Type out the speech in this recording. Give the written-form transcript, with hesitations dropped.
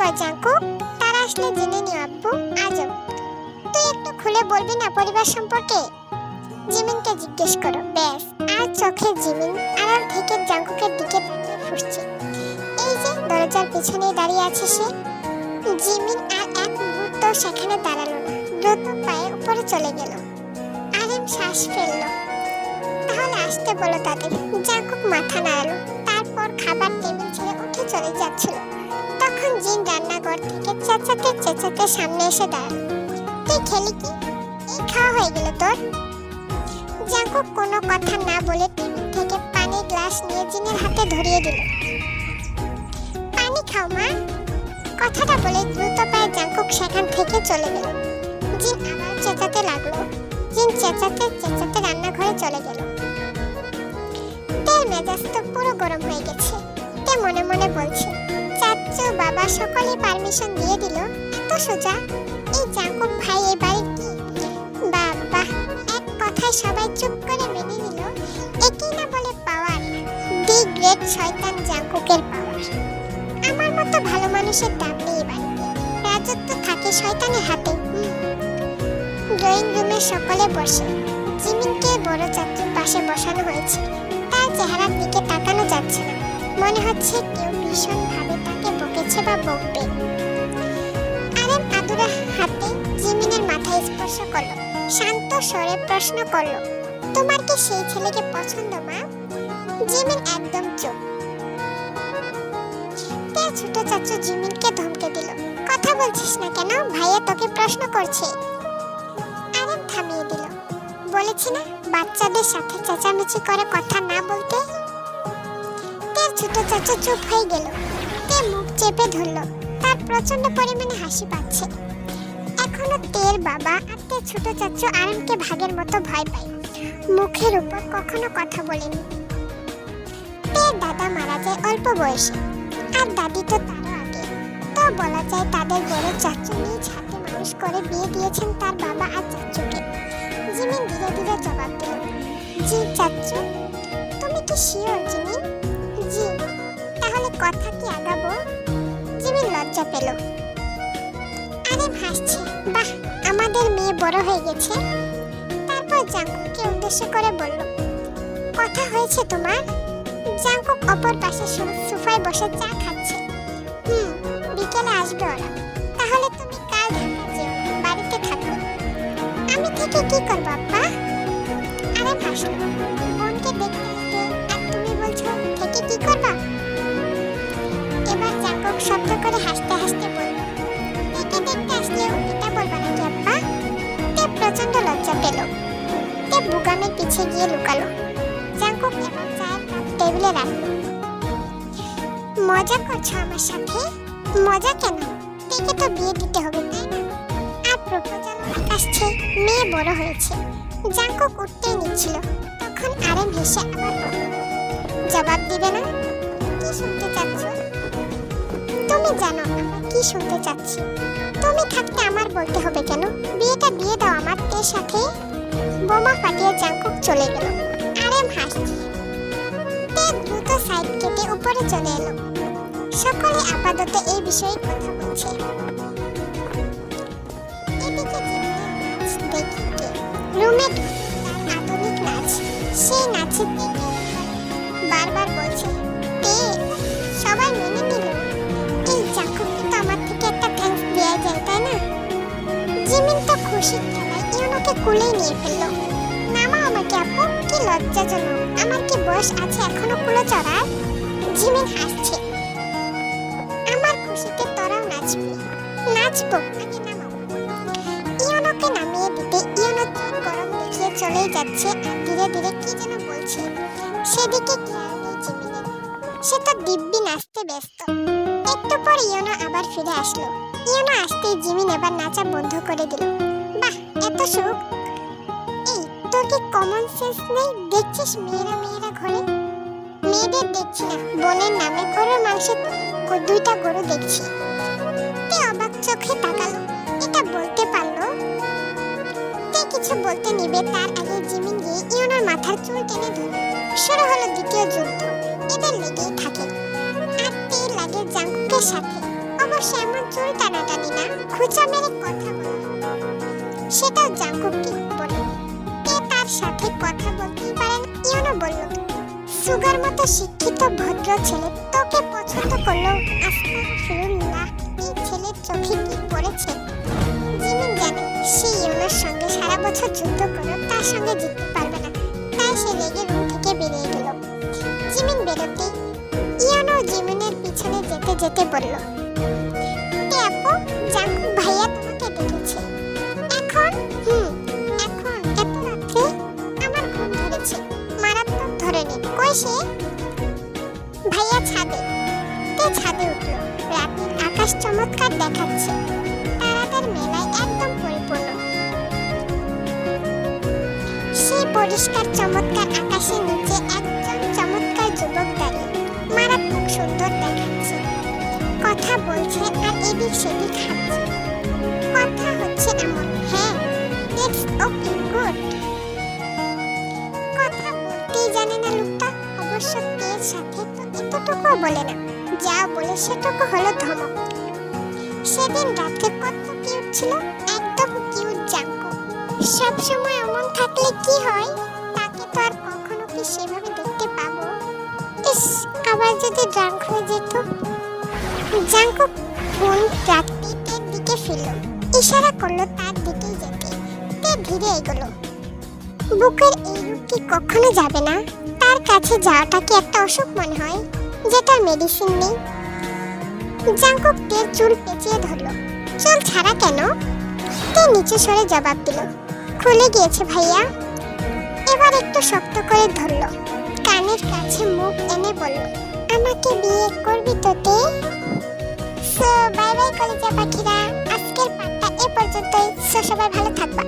কর জাঙ্কুক, তারা আসলে জেনে নিও আব্বু। আজব, তুই একটু খুলে বলবি না পরিবার সম্পর্কে? জিমিনকে জিজ্ঞেস করো। ব্যাস, আর চোখে জিমিন আড়াল থেকে জাঙ্কুকের দিকে তাকিয়ে ফুঁসছে। এই যে দরজার পিছনে দাঁড়িয়ে আছে সে। জিমিন আর এক মুহূর্ত সেখানে দাঁড়ালো না, দ্রুত পায়ে উপরে চলে গেল। আরেম শ্বাস ফেলল। তাহলে আসতে বলো তাদের। জাঙ্কুক মাথা নাড়ালো, তারপর খাবার টেবিল ছেড়ে উঠে চলে যাচ্ছিল। তখন জিন রান্নাঘর থেকে চেঁচাতে চেঁচাতে সামনে এসে দাঁড়ালো। তুই খেলি কি? এই খাওয়া হয়ে গেল তোর? জাঙ্কুক কোনো কথা না বলে টেবিল থেকে পানির গ্লাস নিয়ে জিনের হাতে ধরিয়ে দিল। পানি খাও মা। কথাটা বলে দ্রুত পায়ে জাঙ্কুক সেখান থেকে চলে গেল। জিন আবার চেঁচাতে লাগলো। জিন চেঁচাতে চেঁচাতে রান্নাঘরে চলে গেল। তেল মেজাজ তো পুরো গরম হয়ে গেছে। তে মনে মনে বলছে, চাচু বাবা সকলে পারমিশন দিয়ে দিল, এত সোজা। এই জাঙ্কুক ভাই এই বাড়ির কি? বাবা, এক কথায় সবাই চুপ করে মেনে নিল। একই না বলে পাওয়ার, দি গ্রেট শয়তান জাঙ্কুকের পাওয়ার। আমার মতো ভালো মানুষের দাম নেই বাড়িতে, রাজত্ব থাকে শয়তানের হাতে। ড্রয়িং রুমে সকলে বসে। জিমিনকে বড় চাচুর পাশে বসানো হয়েছে। তার চেহারার দিকে তাকানো যাচ্ছে না, মনে হচ্ছে কেউ ভীষণ ভাবে তাকে বকেছে বা বকবে। আরেম আদুরা হাতে জিমিনের মাথায় স্পর্শ করলো, শান্ত স্বরে প্রশ্ন করলো, তোমার কি সেই ছেলেকে পছন্দ মা? জিমিন একদম চুপ। তার ছোট চাচু জিমিনকে ধমকে দিল, কথা বলছিস না কেন? ভাইয়া তোকে প্রশ্ন করছে। আরেম থামিয়ে দিল, বলেছি না বাচ্চাদের সাথে চেঁচামেচি করে কথা না বলতে। তার ছোট চাচু চুপ হয়ে গেল। তে মুখ চেপে ধরল, তার প্রচন্ড পরিমাণে হাসি পাচ্ছে। এখনো তের বাবা আর তের ছোট চাচু আরেমকে ভাগের মতো ভয় পায়, মুখের উপর কখনো কথা বলেনি। তের দাদা মারা যায় অল্প বয়সে, আর দাদি তো তারও আগে। তো বলা যায় তাদের বড় চাচু নিজ হাতে মানুষ করে বিয়ে দিয়েছেন তার বাবা আর চাচুকে। জিমিন ধীরে ধীরে জবাব দিল, জি চাচু। তুমি কি শিওর জিমিন? জি। তাহলে কথা কি আগাবো? জিমিন লজ্জা পেল। আরেম হাসছে, বাহ, আমাদের মেয়ে বড় হয়ে গেছে। তারপর জাঙ্কুককে উদ্দেশ্য করে বলল, কথা হয়েছে তোমার? জাঙ্কুক অপর পাশে সোফায় বসে চা খাচ্ছে। বিকেলে আসবে ওরা। তাহলে তুমি কাল ঢাকা যেও, বাড়িতে থাকো। আমি থেকে কি করবো আব্বা? আরেম হাসলো, বোনকে দেখতে আসবে আর তুমি বলছো থেকে কি করবা? এবার জাঙ্কুক শব্দ করে হাসতে হাসতে বলল, থেকে দেখতে আসলেও এটা বলবা নাকি আব্বা? তে প্রচন্ড লজ্জা পেল। তে বুগামের পিছে গিয়ে লুকালো। জাঙ্কুক এবার চায়ের কাপ টেবিলে রাখলো। মজা করছো আমার সাথে? মজা কেন? তেকে তো বিয়ে দিতে হবে তাই না? আর প্রপোজাল আসছে, মেয়ে বড় হয়েছে। জাঙ্কুক উঠতেই নিচ্ছিল, তখন আরেম হেসে আবার বলল, জবাব দিবে না? কি শুনতে চাচ্ছ? তুমি জানো আমরা কি শুনতে চাচ্ছি। তুমি থাকতে আমার বলতে হবে কেন? বিয়েটা দিয়ে দাও আমার তের সাথে। বোমা ফাটিয়ে জাঙ্কুক চলে গেল। আরেম হাসছে। তে দ্রুত সাইড কেটে উপরে চলে এলো। সকলে আপাতত এই বিষয়ে কথা বলছে। এদিকে দেখি কে রুমে তার আধুনিক নাচ, সেই নাচে বারবার বলছে, তে সবাই মেনে নিল। এই জাঙ্কুককে তো আমার থেকে একটা থ্যাঙ্কস দেয়া যায় তাই না? জিমিন তো খুশি খেলায় ইউনোকে কুলেই নিয়ে ফেললো। নামা আমাকে আপু, কি লজ্জাজনক। আমার কি বয়স আছে এখনো কুলো চড়ার? জিমিন হাসছে। আমার খুশিতে তোরাও নাচবি। নাচবো, আগে নামাও। ইউনোকে নামিয়ে দিতে ইউনো গরম দেখিয়ে চলেই যাচ্ছে আর ধীরে ধীরে কি যেন বলছে। সেদিকে খেয়াল নেই জিমিনের, সে তো দিব্যি নাচতে ব্যস্ত। একটু পর ইউনো আবার ফিরে আসলো। ইউনো আসতেই জিমিন এবার নাচা বন্ধ করে দিল। বাহ, এত সুখ। এই তোর কি কমন সেন্স নেই? দেখছিস মেয়েরা মেয়েরা ঘরে? মেয়েদের দেখছি না, বোনের নামে গরুর মাংসের দুইটা গরু দেখছি। তে অবাক চোখে তাকালো, এটা বলতে পারলো? তে কিছু বলতে নিবে তার আগে জিমিন গিয়ে ইউনোর মাথার চুল টেনে ধরল। শুরু হলো দ্বিতীয় যুদ্ধ। এদের লেগেই থাকে। আর তে লাগে জাঙ্কুকের সাথে। অবশ্য এমন চুল টানাটানি না, খুঁচা মেরে কথা বলা। সেটাও জাঙ্কুককে বলল। কে তার সাথে কথা বলতেই পারে না? ইয়োনো বলল, সুগার মতো শিক্ষিত ভদ্র ছেলে তোকে পছন্দ করলো। আস্তাগফিরুল্লাহ, এই ছেলের চোখে কি পড়েছে? জিমিন জানে সে ইয়োনোর সঙ্গে সারা বছর যুদ্ধ করলো, তার সঙ্গে জিততে পারবে না। তাই সে রেগে রুম থেকে বেরিয়ে গেল। জিমিন বেরোতেই ইয়োনো জিমিনের পিছনে যেতে যেতে বলল, এ আপু, জাঙ্কুক ভাইয়া তোমাকে ডেকেছে। এখন? এখন এত রাত্রে? আমার ঘুম ধরেছে, মারাত্মক ধরেনি। কই সে? ভাইয়া ছাদে। তে ছাদে উঠল। রাতের আকাশ চমৎকার দেখাচ্ছে, তারাদের মেলায় একদম পরিপূর্ণ। সেই পরিষ্কার চমৎকার আকাশের নিচে একজন চমৎকার যুবক দাঁড়িয়ে, মারাত্মক সুন্দর দেখাচ্ছে। কথা বলছে আর এদিক সেদিক হাঁটছে। কথা হচ্ছে এমন, হ্যাঁ, দ্যাটস ওকে, গুড। কথা বলতেই জানে না লোকটা, অবশ্য তের সাথে তো এতটুকুও বলে না। যা বলে সেটুকু হলো ধমক। সেদিন রাতে কত কিউট ছিল, একদম কিউট জাঙ্কুক। সবসময় এমন থাকলে কি হয়? তাকে তো আর কখনো কি সেভাবে দেখতে পাবো? ইস, আবার যদি ড্রাঙ্ক হয়ে যেত। জাঙ্কুক ফোন রাখতে তের দিকে ফিরল, ইশারা করলো তার দিকেই যেতে। তে ধীরে এগোলো। বুকের এই রূপ কি কখনো যাবে না? তার কাছে যাওয়াটা কি একটা অসুখ মনে হয়, যেটার মেডিসিন নেই? জাঙ্কুক তের চুল পেঁচিয়ে ধরলো। চুল ছাড়া কেন? তে নিচু স্বরে জবাব দিল, খুলে গিয়েছে ভাইয়া। এবার একটু শক্ত করে ধরলো, কানের কাছে মুখ এনে বলল, আমাকে বিয়ে করবি তো তে? সো বাই বাই কলিজা পাখিরা, আজকের পাঠটা এ পর্যন্তই। সো সবাই ভালো থাকবা।